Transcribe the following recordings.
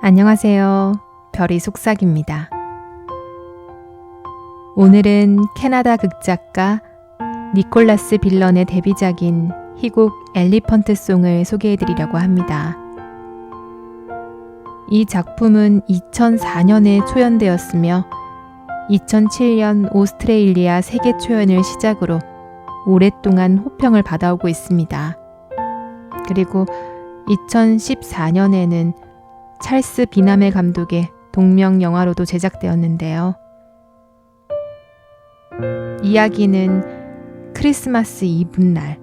안녕하세요. 별이 속삭입니다. 오늘은 캐나다 극작가 니콜라스 빌런의 데뷔작인 희곡 엘리펀트 송을 소개해드리려고 합니다. 이 작품은 2004년에 초연되었으며 2007년 오스트레일리아 세계 초연을 시작으로 오랫동안 호평을 받아오고 있습니다. 그리고 2014년에는 찰스 비나메 감독의 동명 영화로도 제작되었는데요. 이야기는 크리스마스 이브날,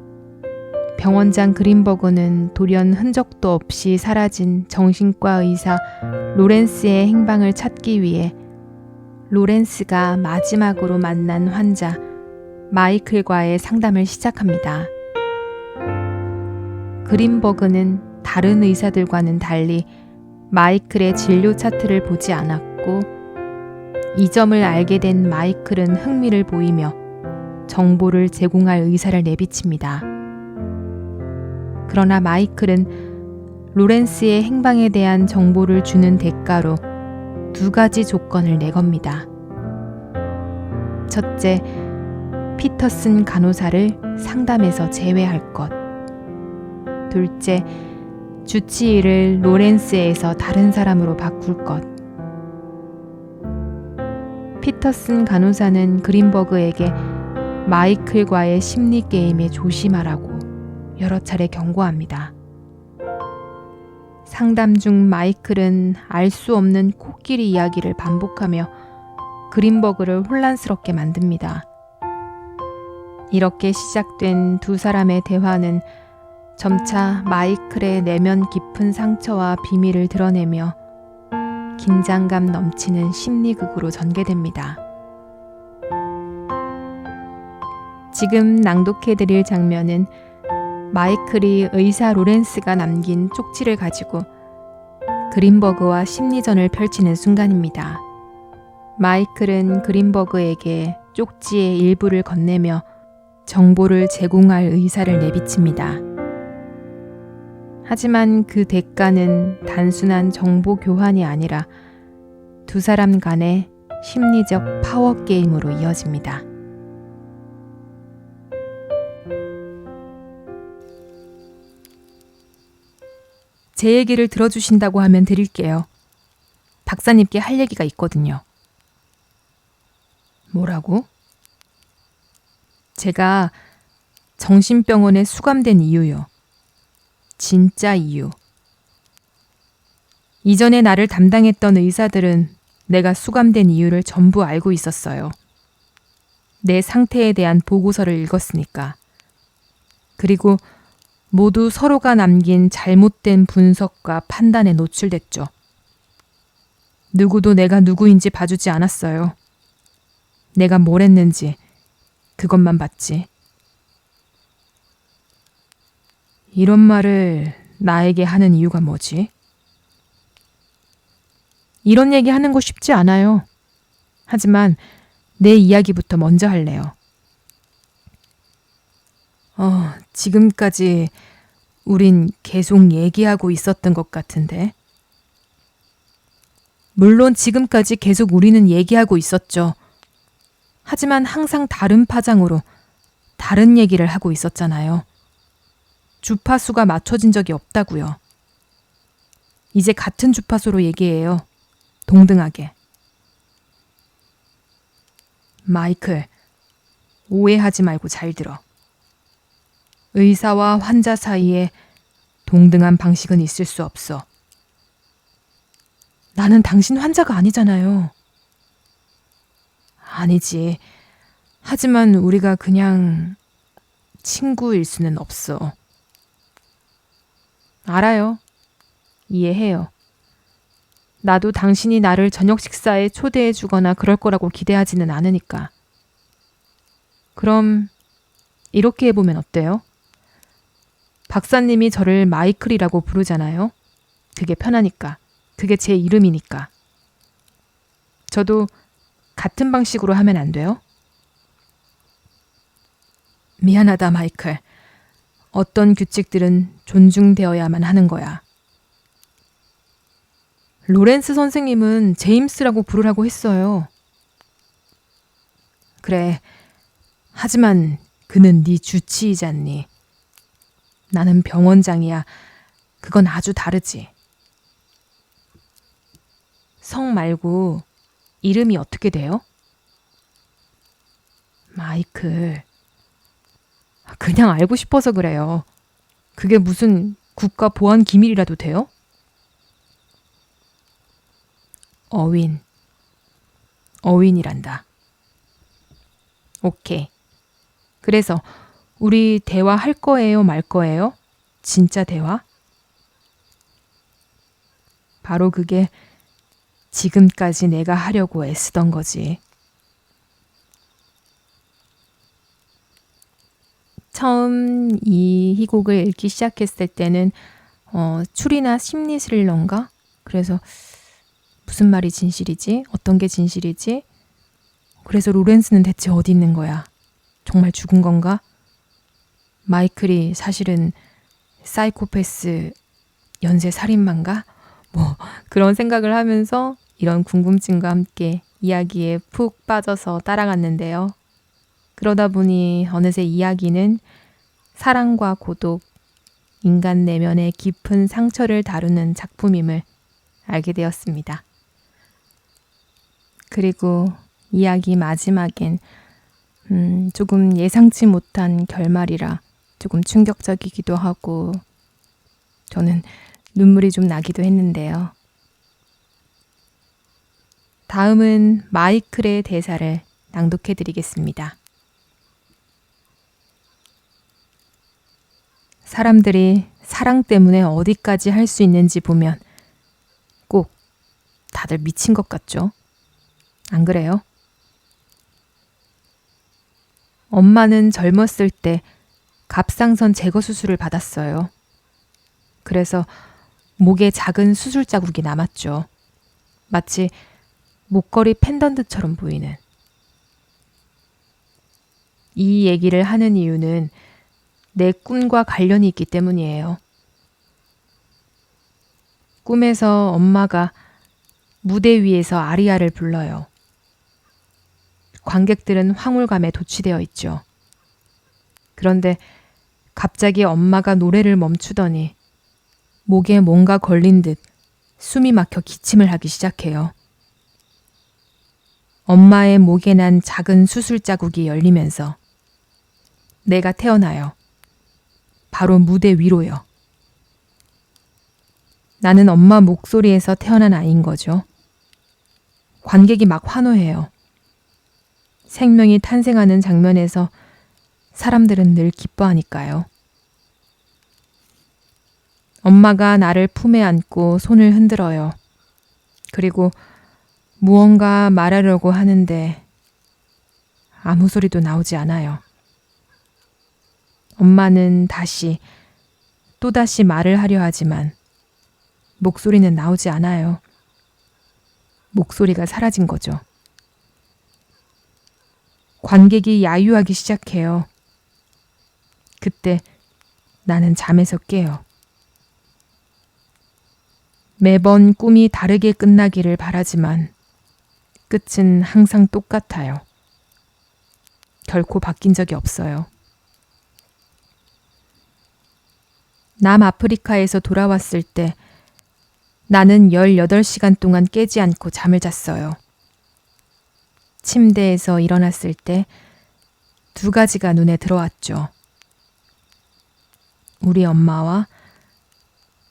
병원장 그린버그는 돌연 흔적도 없이 사라진 정신과 의사 로렌스의 행방을 찾기 위해 로렌스가 마지막으로 만난 환자 마이클과의 상담을 시작합니다. 그린버그는 다른 의사들과는 달리 마이클의 진료 차트를 보지 않았고, 이 점을 알게 된 마이클은 흥미를 보이며 정보를 제공할 의사를 내비칩니다. 그러나 마이클은 로렌스의 행방에 대한 정보를 주는 대가로 두 가지 조건을 내겁니다. 첫째, 피터슨 간호사를 상담에서 제외할 것. 둘째, 주치의를 로렌스에서 다른 사람으로 바꿀 것. 피터슨 간호사는 그린버그에게 마이클과의 심리 게임에 조심하라고 여러 차례 경고합니다. 상담 중 마이클은 알 수 없는 코끼리 이야기를 반복하며 그린버그를 혼란스럽게 만듭니다. 이렇게 시작된 두 사람의 대화는 점차 마이클의 내면 깊은 상처와 비밀을 드러내며 긴장감 넘치는 심리극으로 전개됩니다. 지금 낭독해드릴 장면은 마이클이 의사 로렌스가 남긴 쪽지를 가지고 그린버그와 심리전을 펼치는 순간입니다. 마이클은 그린버그에게 쪽지의 일부를 건네며 정보를 제공할 의사를 내비칩니다. 하지만 그 대가는 단순한 정보 교환이 아니라 두 사람 간의 심리적 파워 게임으로 이어집니다. 제 얘기를 들어주신다고 하면 드릴게요. 박사님께 할 얘기가 있거든요. 뭐라고? 제가 정신병원에 수감된 이유요. 진짜 이유. 이전에 나를 담당했던 의사들은 내가 수감된 이유를 전부 알고 있었어요. 내 상태에 대한 보고서를 읽었으니까. 그리고 모두 서로가 남긴 잘못된 분석과 판단에 노출됐죠. 누구도 내가 누구인지 봐주지 않았어요. 내가 뭘 했는지 그것만 봤지. 이런 말을 나에게 하는 이유가 뭐지? 이런 얘기 하는 거 쉽지 않아요. 하지만 내 이야기부터 먼저 할래요. 지금까지 우린 계속 얘기하고 있었던 것 같은데. 물론 지금까지 계속 우리는 얘기하고 있었죠. 하지만 항상 다른 파장으로 다른 얘기를 하고 있었잖아요. 주파수가 맞춰진 적이 없다고요. 이제 같은 주파수로 얘기해요. 동등하게. 마이클, 오해하지 말고 잘 들어. 의사와 환자 사이에 동등한 방식은 있을 수 없어. 나는 당신 환자가 아니잖아요. 아니지. 하지만 우리가 그냥 친구일 수는 없어. 알아요. 이해해요. 나도 당신이 나를 저녁 식사에 초대해 주거나 그럴 거라고 기대하지는 않으니까. 그럼 이렇게 해보면 어때요? 박사님이 저를 마이클이라고 부르잖아요. 그게 편하니까. 그게 제 이름이니까. 저도 같은 방식으로 하면 안 돼요? 미안하다, 마이클. 어떤 규칙들은 존중되어야만 하는 거야. 로렌스 선생님은 제임스라고 부르라고 했어요. 그래. 하지만 그는 네 주치의잖니. 나는 병원장이야. 그건 아주 다르지. 성 말고 이름이 어떻게 돼요? 마이클. 그냥 알고 싶어서 그래요. 그게 무슨 국가 보안 기밀이라도 돼요? 어윈. 어윈이란다. 오케이. 그래서 우리 대화할 거예요, 말 거예요? 진짜 대화? 바로 그게 지금까지 내가 하려고 애쓰던 거지. 처음 이 희곡을 읽기 시작했을 때는 추리나 심리 스릴러인가? 그래서 무슨 말이 진실이지? 어떤 게 진실이지? 그래서 로렌스는 대체 어디 있는 거야? 정말 죽은 건가? 마이클이 사실은 사이코패스 연쇄 살인마인가? 뭐 그런 생각을 하면서 이런 궁금증과 함께 이야기에 푹 빠져서 따라갔는데요. 그러다 보니 어느새 이야기는 사랑과 고독, 인간 내면의 깊은 상처를 다루는 작품임을 알게 되었습니다. 그리고 이야기 마지막엔 조금 예상치 못한 결말이라 조금 충격적이기도 하고 저는 눈물이 좀 나기도 했는데요. 다음은 마이클의 대사를 낭독해 드리겠습니다. 사람들이 사랑 때문에 어디까지 할 수 있는지 보면 꼭 다들 미친 것 같죠? 안 그래요? 엄마는 젊었을 때 갑상선 제거 수술을 받았어요. 그래서 목에 작은 수술 자국이 남았죠. 마치 목걸이 펜던트처럼 보이는. 이 얘기를 하는 이유는 내 꿈과 관련이 있기 때문이에요. 꿈에서 엄마가 무대 위에서 아리아를 불러요. 관객들은 황홀감에 도취되어 있죠. 그런데 갑자기 엄마가 노래를 멈추더니 목에 뭔가 걸린 듯 숨이 막혀 기침을 하기 시작해요. 엄마의 목에 난 작은 수술 자국이 열리면서 내가 태어나요. 바로 무대 위로요. 나는 엄마 목소리에서 태어난 아이인 거죠. 관객이 막 환호해요. 생명이 탄생하는 장면에서 사람들은 늘 기뻐하니까요. 엄마가 나를 품에 안고 손을 흔들어요. 그리고 무언가 말하려고 하는데 아무 소리도 나오지 않아요. 엄마는 또다시 말을 하려 하지만 목소리는 나오지 않아요. 목소리가 사라진 거죠. 관객이 야유하기 시작해요. 그때 나는 잠에서 깨요. 매번 꿈이 다르게 끝나기를 바라지만 끝은 항상 똑같아요. 결코 바뀐 적이 없어요. 남아프리카에서 돌아왔을 때 나는 18시간 동안 깨지 않고 잠을 잤어요. 침대에서 일어났을 때 2가지가 눈에 들어왔죠. 우리 엄마와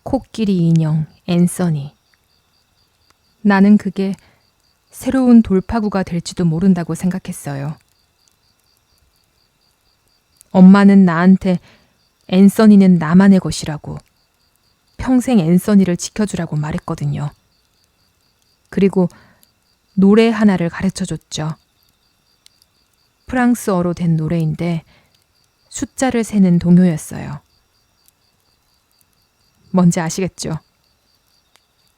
코끼리 인형 앤서니. 나는 그게 새로운 돌파구가 될지도 모른다고 생각했어요. 엄마는 나한테 앤서니는 나만의 것이라고, 평생 앤서니를 지켜주라고 말했거든요. 그리고 노래 하나를 가르쳐줬죠. 프랑스어로 된 노래인데 숫자를 세는 동요였어요. 뭔지 아시겠죠?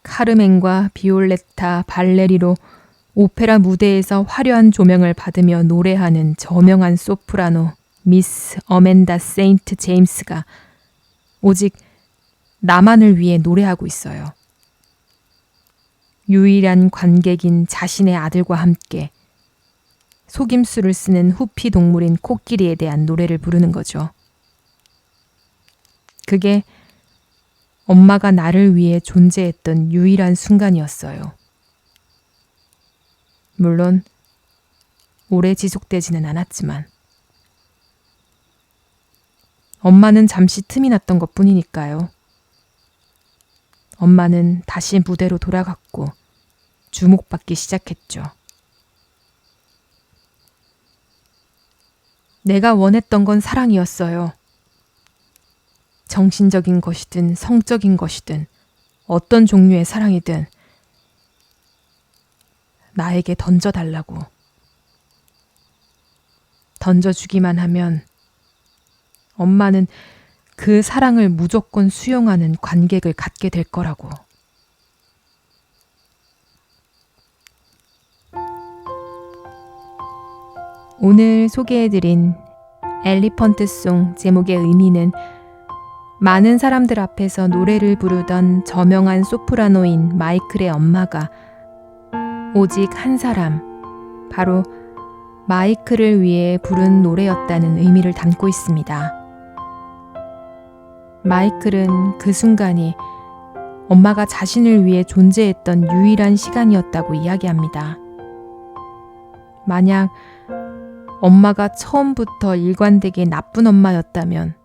카르멘과 비올레타, 발레리로 오페라 무대에서 화려한 조명을 받으며 노래하는 저명한 소프라노 미스 어멘다 세인트 제임스가 오직 나만을 위해 노래하고 있어요. 유일한 관객인 자신의 아들과 함께 속임수를 쓰는 후피 동물인 코끼리에 대한 노래를 부르는 거죠. 그게 엄마가 나를 위해 존재했던 유일한 순간이었어요. 물론 오래 지속되지는 않았지만 엄마는 잠시 틈이 났던 것뿐이니까요. 엄마는 다시 무대로 돌아갔고 주목받기 시작했죠. 내가 원했던 건 사랑이었어요. 정신적인 것이든 성적인 것이든 어떤 종류의 사랑이든 나에게 던져달라고. 던져주기만 하면 엄마는 그 사랑을 무조건 수용하는 관객을 갖게 될 거라고. 오늘 소개해드린 엘리펀트송 제목의 의미는 많은 사람들 앞에서 노래를 부르던 저명한 소프라노인 마이클의 엄마가 오직 한 사람, 바로 마이클을 위해 부른 노래였다는 의미를 담고 있습니다. 마이클은 그 순간이 엄마가 자신을 위해 존재했던 유일한 시간이었다고 이야기합니다. 만약 엄마가 처음부터 일관되게 나쁜 엄마였다면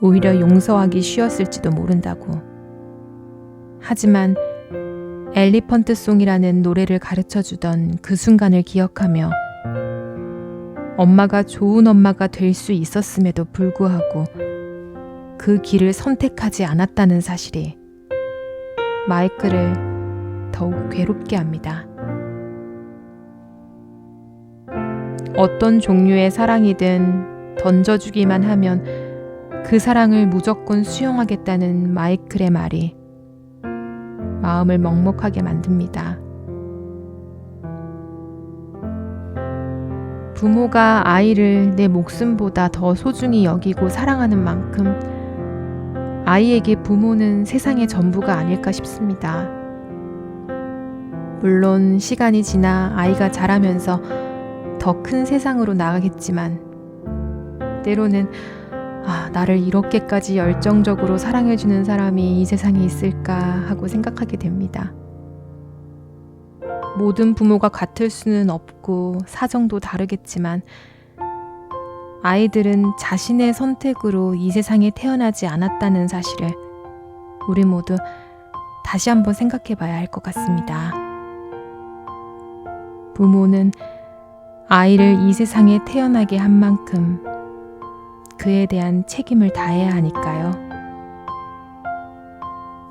오히려 용서하기 쉬웠을지도 모른다고. 하지만 엘리펀트송이라는 노래를 가르쳐주던 그 순간을 기억하며 엄마가 좋은 엄마가 될 수 있었음에도 불구하고 그 길을 선택하지 않았다는 사실이 마이클을 더욱 괴롭게 합니다. 어떤 종류의 사랑이든 던져주기만 하면 그 사랑을 무조건 수용하겠다는 마이클의 말이 마음을 먹먹하게 만듭니다. 부모가 아이를 내 목숨보다 더 소중히 여기고 사랑하는 만큼 아이에게 부모는 세상의 전부가 아닐까 싶습니다. 물론 시간이 지나 아이가 자라면서 더 큰 세상으로 나가겠지만 때로는 나를 이렇게까지 열정적으로 사랑해주는 사람이 이 세상에 있을까 하고 생각하게 됩니다. 모든 부모가 같을 수는 없고 사정도 다르겠지만 아이들은 자신의 선택으로 이 세상에 태어나지 않았다는 사실을 우리 모두 다시 한번 생각해 봐야 할 것 같습니다. 부모는 아이를 이 세상에 태어나게 한 만큼 그에 대한 책임을 다해야 하니까요.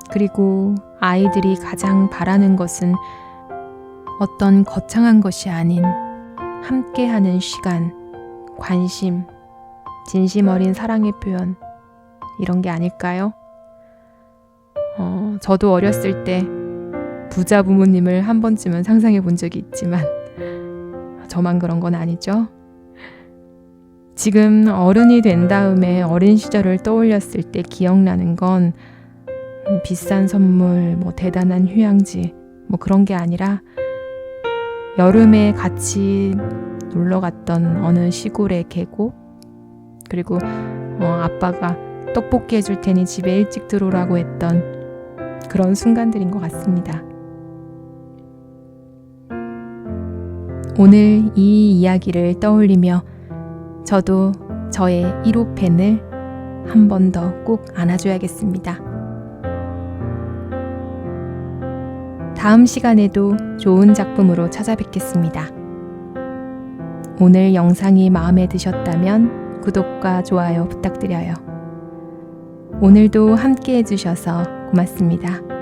그리고 아이들이 가장 바라는 것은 어떤 거창한 것이 아닌 함께하는 시간, 관심, 진심 어린 사랑의 표현, 이런 게 아닐까요? 저도 어렸을 때 부자 부모님을 한 번쯤은 상상해 본 적이 있지만 저만 그런 건 아니죠. 지금 어른이 된 다음에 어린 시절을 떠올렸을 때 기억나는 건 비싼 선물, 대단한 휴양지, 그런 게 아니라 여름에 같이 놀러 갔던 어느 시골의 계곡, 그리고 아빠가 떡볶이 해줄 테니 집에 일찍 들어오라고 했던 그런 순간들인 것 같습니다. 오늘 이 이야기를 떠올리며 저도 저의 1호 팬을 한 번 더 꼭 안아줘야겠습니다. 다음 시간에도 좋은 작품으로 찾아뵙겠습니다. 오늘 영상이 마음에 드셨다면 구독과 좋아요 부탁드려요. 오늘도 함께 해주셔서 고맙습니다.